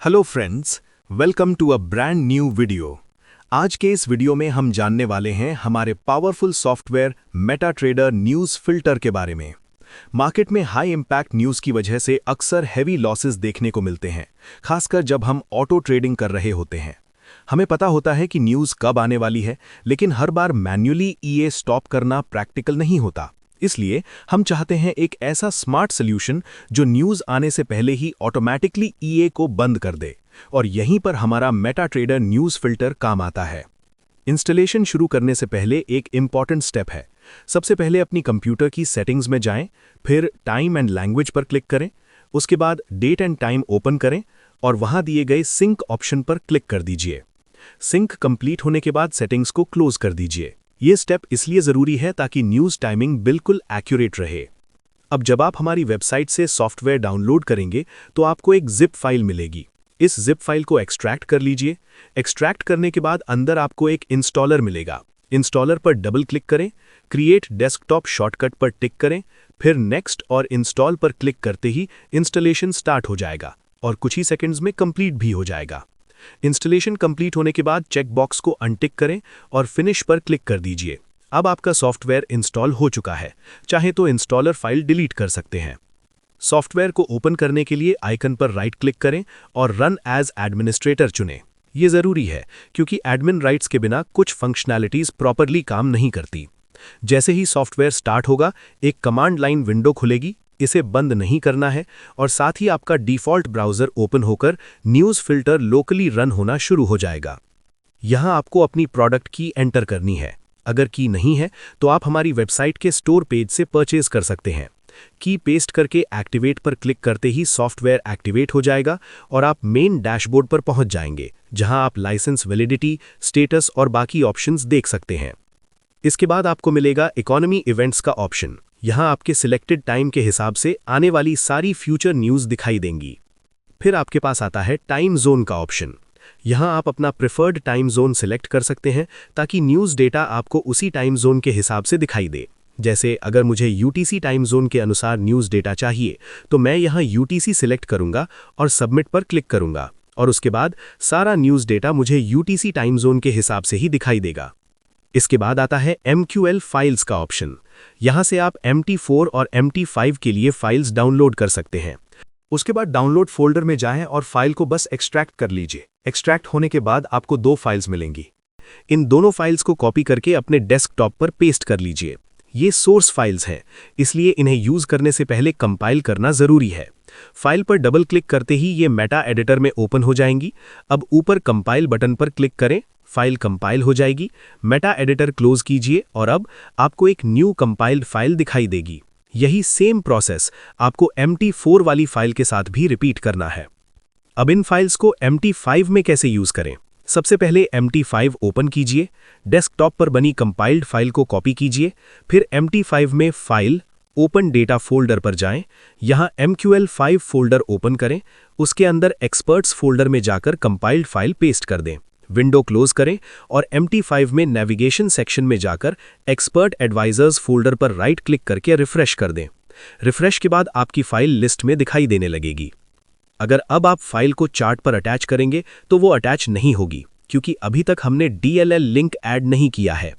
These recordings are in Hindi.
Hello friends, welcome to a brand new video. आज के इस वीडियो में हम जानने वाले हैं हमारे powerful software MetaTrader news filter के बारे में। मार्केट में हाई इंपैक्ट न्यूज़ की वजह से अक्सर हैवी लॉसेस देखने को मिलते हैं, खासकर जब हम ऑटो ट्रेडिंग कर रहे होते हैं। हमें पता होता है कि न्यूज़ कब आने वाली है, लेकिन हर बार मैन्युअली ईए स्टॉप करना प्रैक्टिकल नहीं होता। इसलिए हम चाहते हैं एक ऐसा स्मार्ट सॉल्यूशन जो न्यूज़ आने से पहले ही ऑटोमैटिकली ईए को बंद कर दे, और यहीं पर हमारा मेटाट्रेडर न्यूज़ फिल्टर काम आता है। इंस्टॉलेशन शुरू करने से पहले एक इम्पॉर्टेंट स्टेप है। सबसे पहले अपनी कंप्यूटर की सेटिंग्स में जाएं, फिर टाइम एंड लैंग्वेज पर क्लिक करें। उसके बाद डेट एंड टाइम ओपन करें और वहां दिए गए सिंक ऑप्शन पर क्लिक कर दीजिए। सिंक कंप्लीट होने के बाद सेटिंग्स को क्लोज कर दीजिए। ये स्टेप इसलिए ज़रूरी है ताकि न्यूज़ टाइमिंग बिल्कुल एक्यूरेट रहे। अब जब आप हमारी वेबसाइट से सॉफ्टवेयर डाउनलोड करेंगे तो आपको एक जिप फाइल मिलेगी। इस जिप फाइल को एक्सट्रैक्ट कर लीजिए। एक्सट्रैक्ट करने के बाद अंदर आपको एक इंस्टॉलर मिलेगा। इंस्टॉलर पर डबल क्लिक करें, क्रिएट डेस्कटॉप शॉर्टकट पर टिक करें, फिर नेक्स्ट और इंस्टॉल पर क्लिक करते ही इंस्टॉलेशन स्टार्ट हो जाएगा और कुछ ही सेकंड्स में कंप्लीट भी हो जाएगा। इंस्टॉलेशन कंप्लीट होने के बाद चेक बॉक्स को अनटिक करें और फिनिश पर क्लिक कर दीजिए। अब आपका सॉफ्टवेयर इंस्टॉल हो चुका है। चाहे तो इंस्टॉलर फाइल डिलीट कर सकते हैं। सॉफ्टवेयर को ओपन करने के लिए आइकन पर राइट क्लिक करें और रन एज एडमिनिस्ट्रेटर चुनें। ये ज़रूरी है क्योंकि एडमिन राइट्स के बिना कुछ फंक्शनैलिटीज़ प्रॉपरली काम नहीं करती। जैसे ही सॉफ्टवेयर स्टार्ट होगा, एक कमांड लाइन विंडो खुलेगी। इसे बंद नहीं करना है और साथ ही आपका डिफ़ॉल्ट ब्राउज़र ओपन होकर न्यूज़ फिल्टर लोकली रन होना शुरू हो जाएगा। यहाँ आपको अपनी प्रोडक्ट की एंटर करनी है। अगर की नहीं है तो आप हमारी वेबसाइट के स्टोर पेज से परचेज कर सकते हैं। की पेस्ट करके एक्टिवेट पर क्लिक करते ही सॉफ्टवेयर एक्टिवेट हो जाएगा और आप मेन डैशबोर्ड पर पहुंच जाएंगे, जहां आप लाइसेंस वैलिडिटी, स्टेटस और बाकी ऑप्शंस देख सकते हैं। इसके बाद आपको मिलेगा इकोनॉमी इवेंट्स का ऑप्शन। यहां आपके सिलेक्टेड टाइम के हिसाब से आने वाली सारी फ्यूचर न्यूज़ दिखाई देंगी। फिर आपके पास आता है टाइम जोन का ऑप्शन। यहां आप अपना प्रेफर्ड टाइम जोन सिलेक्ट कर सकते हैं ताकि न्यूज़ डेटा आपको उसी टाइम जोन के हिसाब से दिखाई दे। जैसे अगर मुझे यूटीसी टाइम जोन के अनुसार न्यूज़ डेटा चाहिए तो मैं यहां यूटीसी सिलेक्ट करूंगा और सबमिट पर क्लिक करूंगा, और उसके बाद सारा न्यूज़ डेटा मुझे यूटीसी टाइम जोन के हिसाब से ही दिखाई देगा। इसके बाद आता है MQL फाइल्स का ऑप्शन। यहां से आप MT4 और MT5 के लिए फाइल्स डाउनलोड कर सकते हैं। उसके बाद डाउनलोड फोल्डर में जाएं और फाइल को बस एक्सट्रैक्ट कर लीजिए। एक्सट्रैक्ट होने के बाद आपको 2 फाइल्स मिलेंगी। इन दोनों फाइल्स को कॉपी करके अपने डेस्कटॉप पर पेस्ट कर लीजिए। ये सोर्स फाइल्स हैं, इसलिए इन्हें यूज करने से पहले कंपाइल करना जरूरी है। फाइल पर डबल क्लिक करते ही ये मेटा एडिटर में ओपन हो जाएंगी। अब ऊपर कंपाइल बटन पर क्लिक करें, फाइल कंपाइल हो जाएगी। मेटा एडिटर क्लोज कीजिए और अब आपको एक न्यू कंपाइल्ड फाइल दिखाई देगी। यही सेम प्रोसेस आपको MT4 वाली फाइल के साथ भी रिपीट करना है। अब इन फाइल्स को MT5 में कैसे यूज करें? सबसे पहले MT5 ओपन कीजिए। डेस्कटॉप पर बनी कंपाइल्ड फाइल को कॉपी कीजिए। फिर MT5 में फाइल ओपन डेटा फोल्डर पर जाएं। यहां MQL5 फोल्डर ओपन करें। उसके अंदर एक्सपर्ट्स फोल्डर में जाकर कंपाइल्ड फाइल पेस्ट कर दें। विंडो क्लोज करें और MT5 में नेविगेशन सेक्शन में जाकर एक्सपर्ट एडवाइजर्स फोल्डर पर राइट क्लिक करके रिफ्रेश कर दें। रिफ्रेश के बाद आपकी फाइल लिस्ट में दिखाई देने लगेगी। अगर अब आप फाइल को चार्ट पर अटैच करेंगे तो वो अटैच नहीं होगी, क्योंकि अभी तक हमने DLL लिंक ऐड नहीं किया है।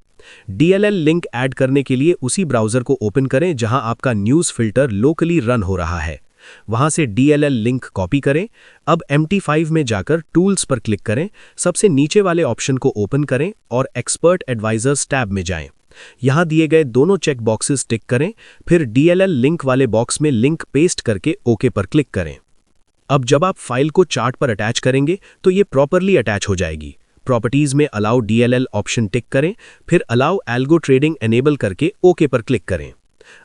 DLL लिंक ऐड करने के लिए उसी ब्राउज़र को ओपन करें जहां आपका न्यूज़ फिल्टर लोकली रन हो रहा है। वहां से DLL लिंक कॉपी करें। अब MT5 में जाकर टूल्स पर क्लिक करें, सबसे नीचे वाले ऑप्शन को ओपन करें और एक्सपर्ट एडवाइजर्स टैब में जाएं। यहां दिए गए दोनों चेक बॉक्सेस टिक करें, फिर DLL लिंक वाले बॉक्स में लिंक पेस्ट करके ओके पर क्लिक करें। अब जब आप फाइल को चार्ट पर अटैच करेंगे तो ये प्रॉपरली अटैच हो जाएगी। प्रॉपर्टीज में अलाउ DLL ऑप्शन टिक करें, फिर अलाउ एल्गो ट्रेडिंग एनेबल करके ओके पर क्लिक करें।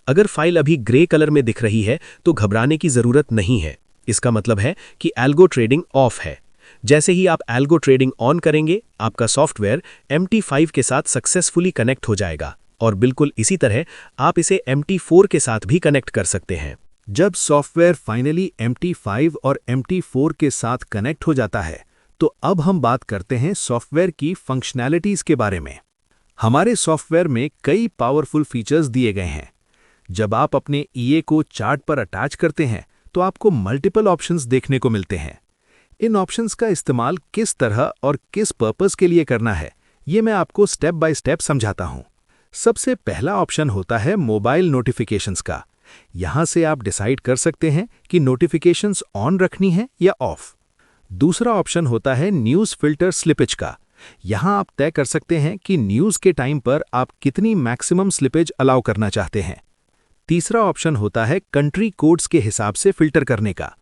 अगर फाइल अभी ग्रे कलर में दिख रही है तो घबराने की ज़रूरत नहीं है। इसका मतलब है कि एल्गो ट्रेडिंग ऑफ है। जैसे ही आप एल्गो ट्रेडिंग ऑन करेंगे, आपका सॉफ्टवेयर MT5 के साथ सक्सेसफुली कनेक्ट हो जाएगा, और बिल्कुल इसी तरह आप इसे MT4 के साथ भी कनेक्ट कर सकते हैं। जब सॉफ्टवेयर फाइनली MT5 और MT4 के साथ कनेक्ट हो जाता है तो अब हम बात करते हैं सॉफ्टवेयर की फंक्शनैलिटीज़ के बारे में। हमारे सॉफ्टवेयर में कई पावरफुल फीचर्स दिए गए हैं। जब आप अपने ईए को चार्ट पर अटैच करते हैं तो आपको मल्टीपल ऑप्शंस देखने को मिलते हैं। इन ऑप्शंस का इस्तेमाल किस तरह और किस पर्पस के लिए करना है, ये मैं आपको स्टेप बाय स्टेप समझाता हूँ। सबसे पहला ऑप्शन होता है मोबाइल नोटिफिकेशंस का। यहाँ से आप डिसाइड कर सकते हैं कि नोटिफिकेशंस ऑन रखनी है या ऑफ। दूसरा ऑप्शन होता है न्यूज़ फिल्टर स्लिपेज का। यहाँ आप तय कर सकते हैं कि न्यूज़ के टाइम पर आप कितनी मैक्सिमम स्लिपेज अलाउ करना चाहते हैं। तीसरा ऑप्शन होता है कंट्री कोड्स के हिसाब से फिल्टर करने का।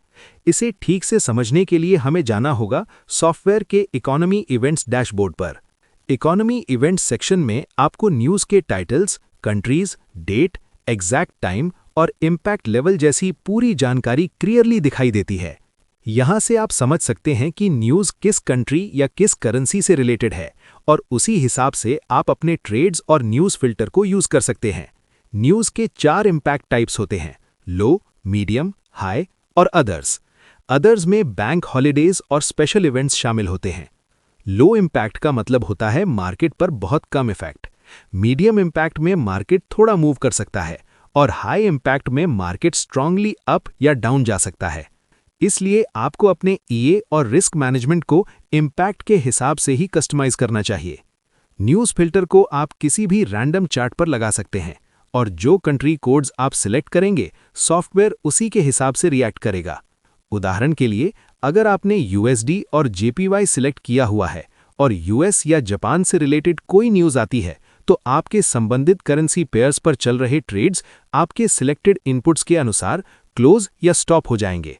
इसे ठीक से समझने के लिए हमें जाना होगा सॉफ्टवेयर के इकोनॉमी इवेंट्स डैशबोर्ड पर। इकोनॉमी इवेंट्स सेक्शन में आपको न्यूज़ के titles, countries, date, exact time और इम्पैक्ट लेवल जैसी पूरी जानकारी क्लियरली दिखाई देती है। यहाँ से आप समझ सकते हैं कि न्यूज़ किस कंट्री या किस करेंसी से रिलेटेड है और उसी हिसाब से आप अपने ट्रेड्स और न्यूज़ फिल्टर को यूज़ कर सकते हैं। न्यूज़ के 4 इम्पैक्ट टाइप्स होते हैं: लो, मीडियम, हाई और अदर्स। अदर्स में बैंक हॉलिडेज और स्पेशल इवेंट्स शामिल होते हैं। लो इम्पैक्ट का मतलब होता है मार्केट पर बहुत कम इफेक्ट। मीडियम इम्पैक्ट में मार्केट थोड़ा मूव कर सकता है और हाई इम्पैक्ट में मार्केट स्ट्रांगली अप या डाउन जा सकता है। इसलिए आपको अपने ईए और रिस्क मैनेजमेंट को इम्पैक्ट के हिसाब से ही कस्टमाइज करना चाहिए। न्यूज़ फिल्टर को आप किसी भी रैंडम चार्ट पर लगा सकते हैं और जो कंट्री कोड्स आप सिलेक्ट करेंगे, सॉफ्टवेयर उसी के हिसाब से रिएक्ट करेगा। उदाहरण के लिए, अगर आपने यूएसडी और जेपीवाई सिलेक्ट किया हुआ है और यूएस या जापान से रिलेटेड कोई न्यूज़ आती है, तो आपके संबंधित करेंसी पेयर्स पर चल रहे ट्रेड्स आपके सिलेक्टेड इनपुट्स के अनुसार क्लोज या स्टॉप हो जाएंगे।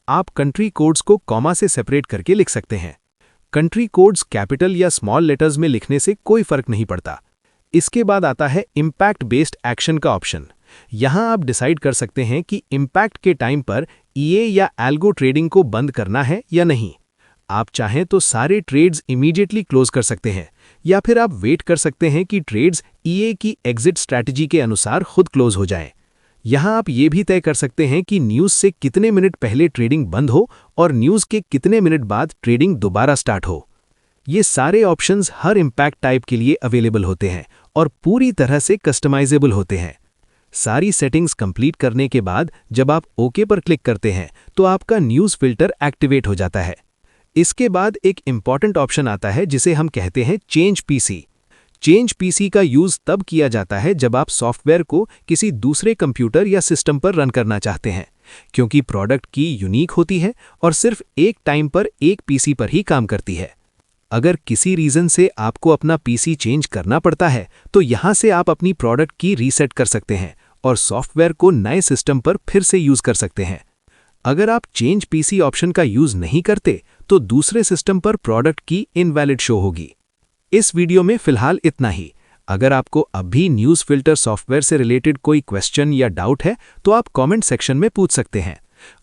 आप कंट्री कोड्स को कॉमा से सेपरेट करके लिख सकते हैं। कंट्री कोड्स कैपिटल या स्मॉल लेटर्स में लिखने से कोई फर्क नहीं पड़ता। इसके बाद आता है इम्पैक्ट बेस्ड एक्शन का ऑप्शन। यहाँ आप डिसाइड कर सकते हैं कि इम्पैक्ट के टाइम पर ईए या एल्गो ट्रेडिंग को बंद करना है या नहीं। आप चाहें तो सारे ट्रेड्स इमीडिएटली क्लोज कर सकते हैं या फिर आप वेट कर सकते हैं कि ट्रेड्स ईए की एग्जिट स्ट्रैटेजी के अनुसार खुद क्लोज हो जाएं। यहाँ आप ये भी तय कर सकते हैं कि न्यूज़ से कितने मिनट पहले ट्रेडिंग बंद हो और न्यूज़ के कितने मिनट बाद ट्रेडिंग दोबारा स्टार्ट हो। ये सारे ऑप्शंस हर इम्पैक्ट टाइप के लिए अवेलेबल होते हैं और पूरी तरह से कस्टमाइजेबल होते हैं। सारी सेटिंग्स कंप्लीट करने के बाद जब आप ओके पर क्लिक करते हैं तो आपका न्यूज़ फिल्टर एक्टिवेट हो जाता है। इसके बाद एक इम्पॉर्टेंट ऑप्शन आता है जिसे हम कहते हैं चेंज पीसी। चेंज पीसी का यूज़ तब किया जाता है जब आप सॉफ्टवेयर को किसी दूसरे कंप्यूटर या सिस्टम पर रन करना चाहते हैं, क्योंकि प्रोडक्ट की यूनिक होती है और सिर्फ एक टाइम पर एक पीसी पर ही काम करती है। अगर किसी रीज़न से आपको अपना पीसी चेंज करना पड़ता है तो यहाँ से आप अपनी प्रोडक्ट की रीसेट कर सकते हैं और सॉफ्टवेयर को नए सिस्टम पर फिर से यूज़ कर सकते हैं। अगर आप चेंज पीसी ऑप्शन का यूज़ नहीं करते तो दूसरे सिस्टम पर प्रोडक्ट की इनवैलिड शो होगी। इस वीडियो में फिलहाल इतना ही। अगर आपको अब भी न्यूज़ फिल्टर सॉफ्टवेयर से रिलेटेड कोई क्वेश्चन या डाउट है तो आप कमेंट सेक्शन में पूछ सकते हैं।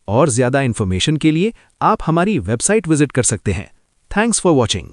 और ज़्यादा इन्फॉर्मेशन के लिए आप हमारी वेबसाइट विजिट कर सकते हैं। Thanks for watching.